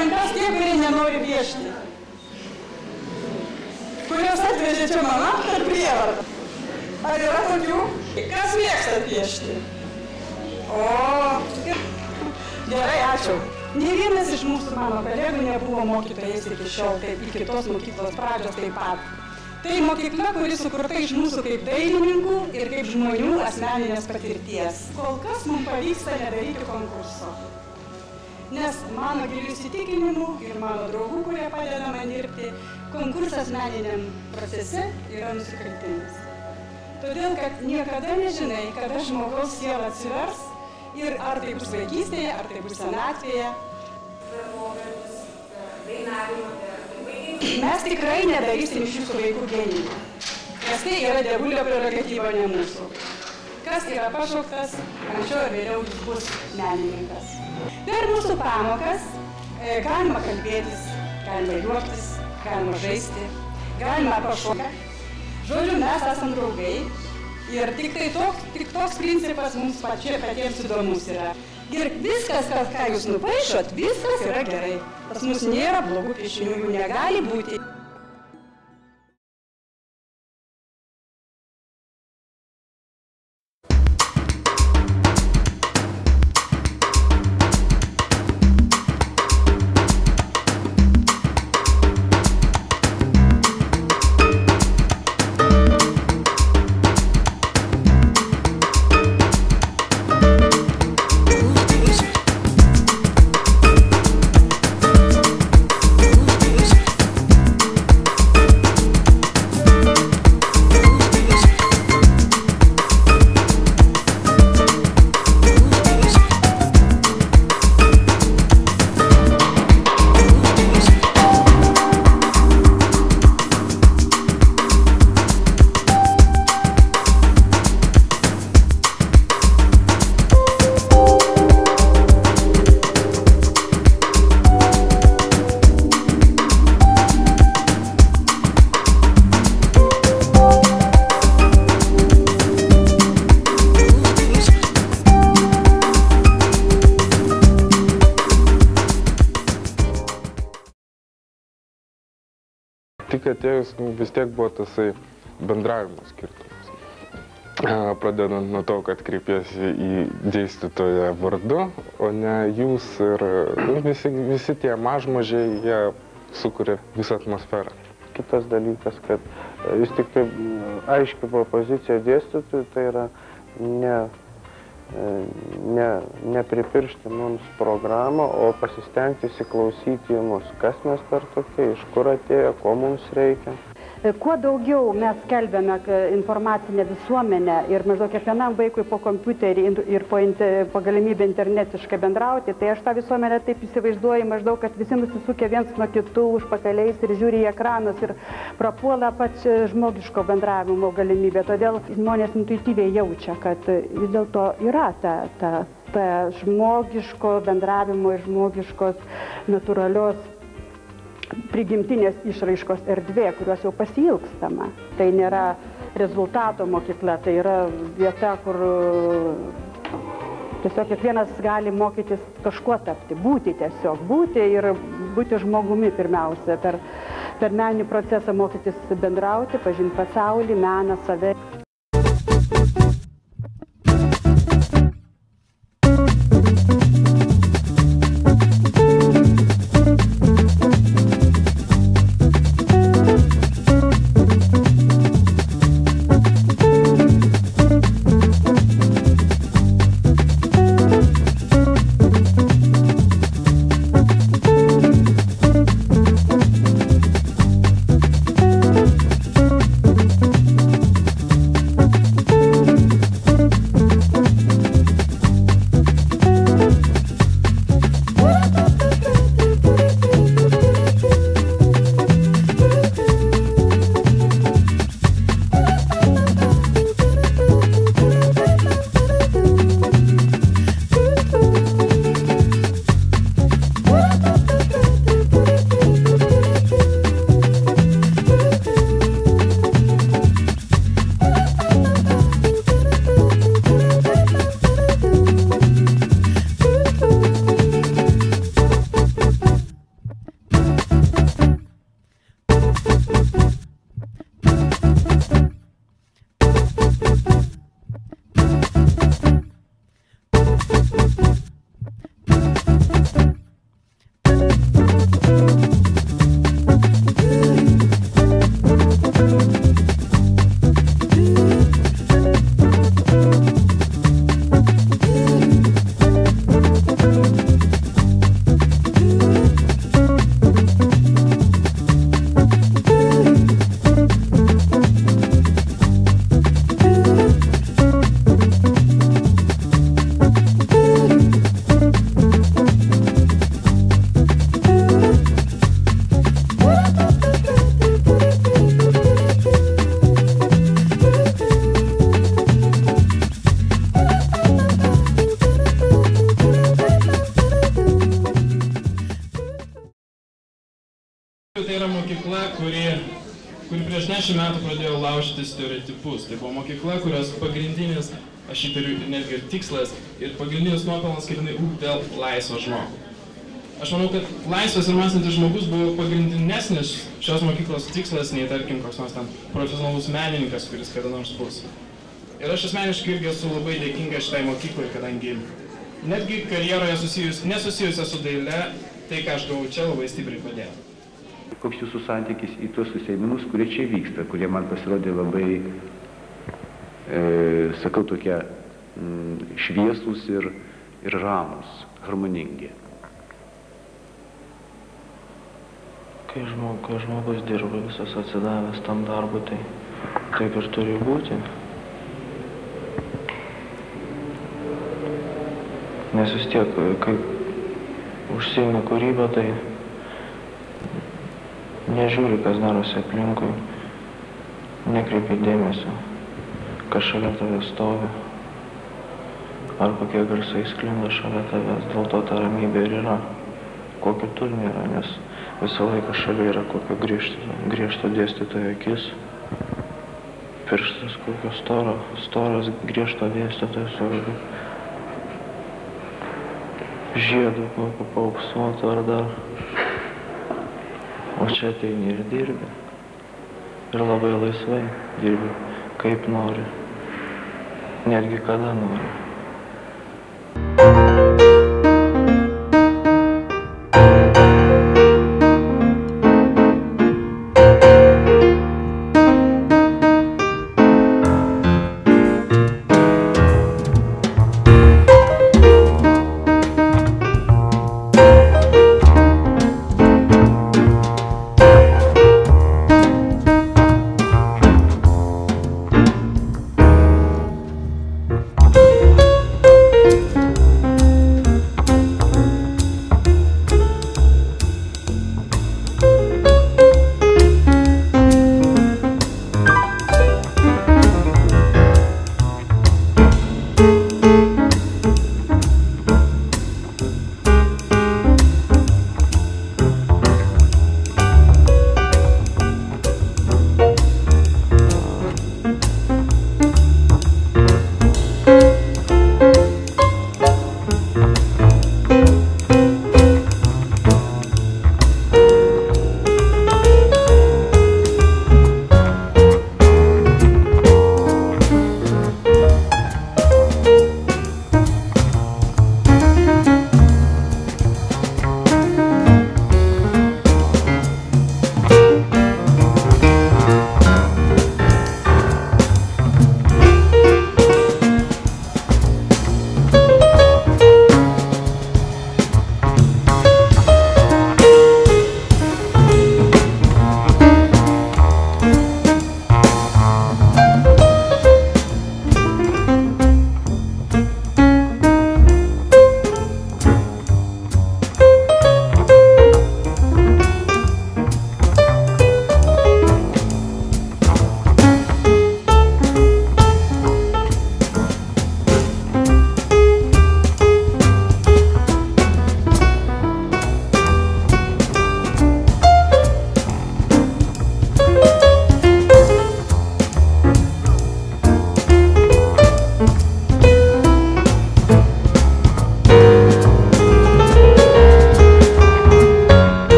rankas tie, kurie nenori piešti. Kurios atvežė čia mama per prievartą. Ar yra tokių? Kas mėgsta piešti? O, gerai, ačiū. Nė vienas iš mūsų mano kolegų nebuvo mokytojas iki šiol, taip iki tos mokyklos pradžios taip pat. Tai mokykla, kuri sukurta iš mūsų kaip dailininkų ir kaip žmonių asmeninės patirties. Kol kas mums pavyksta nedaryti konkurso. Nes mano gilių įsitikinimų ir mano draugų, kurie padeda man dirbti, konkursas meniniam procese yra nusikaltimas. Todėl, kad niekada nežinai, kada žmogaus siela atsivers ir ar tai bus vaikystėje, ar tai bus senatvėje. Mes tikrai nedarysim iš jūsų vaikų genijų, nes tai yra dievulio prerogatyva, ne mūsų. Kas yra pašauktas, anksčiau ir vėliau jis bus menininkas. Per mūsų pamokas galima kalbėtis, galima juoktis, galima žaisti, galima pašokti. Žodžiu, mes esam draugai ir tik toks principas mums patiems įdomus yra. Ir viskas, ką jūs nupaišot, viskas yra gerai. Pas mus nėra blogų piešinių, jų negali būti. Tik atėjus vis tiek buvo tasai bendravimo skirtumas. Pradedant nuo to, kad kreipiesi į dėstytoją vardu, o ne jūs ir visi tie mažmažiai, jie sukuria visą atmosferą. Kitas dalykas, kad vis tik tai aiški buvo pozicija dėstytojų, tai yra ne pripiršti mums programą, o pasistengti įsiklausyti į mus, kas mes per tokie, iš kur atėjo, ko mums reikia. Kuo daugiau mes skelbiame informacinę visuomenę ir maždaug kiekvienam vaikui po kompiuterį ir po galimybę internetiškai bendrauti, tai aš tą visuomenę taip įsivaizduoju maždaug, kad visi nusisukę viens nuo kitų užpakaliais ir žiūri į ekranus ir prapuola pačią žmogiško bendravimo galimybę. Todėl žmonės intuityviai jaučia, kad vis dėlto yra ta žmogiško bendravimo ir žmogiškos natūralios prigimtinės išraiškos erdvė, kurios jau pasiilgstama. Tai nėra rezultato mokykla, tai yra vieta, kur tiesiog kiekvienas gali mokytis kažkuo tapti, būti tiesiog, būti ir būti žmogumi pirmiausia, per meninį procesą mokytis bendrauti, pažinti pasaulį, meną, save. Tai yra mokykla, kuri prieš 10 metų pradėjo laužyti stereotipus. Tai buvo mokykla, kurios pagrindinis, aš įtariu, netgi ir tikslas, ir pagrindinis nuopelnas, kad jinai ugdė laisvą žmogų. Aš manau, kad laisvas ir mąstantis žmogus buvo pagrindinesnis šios mokyklos tikslas, nei, tarkim, koks nors ten profesionalus menininkas, kuris kada nors bus. Ir aš asmeniškai irgi esu labai dėkinga šitai mokyklai, kadangi netgi karjeroje nesusijusia su daile, tai, ką aš gavau čia, labai stipriai padėjo. Koks jūsų santykis į tuos užsiėmimus, kurie čia vyksta, kurie man pasirodė labai, sakau, tokie šviesūs ir ramus, harmoningi? Kai žmogus dirba visas atsidavęs tam darbui, tai taip ir turi būti. Nes vis tiek, kai užsiimi kūrybą, tai nežiūri, kas darosi aplinkui, nekreipi dėmesio, kas šalia tavęs stovi, ar kokie garsai sklinda šalia tavęs, dėl to ta ramybė ir yra, kokio tur nėra, nes visą laiką šalia yra kokio griežto dėstytojo akis, pirštas kokio storas griežto dėstytojo su žiedu kokio paupsuoto ar dar. O čia ateini ir dirbi. Ir labai laisvai dirbi, kaip nori. Netgi kada nori.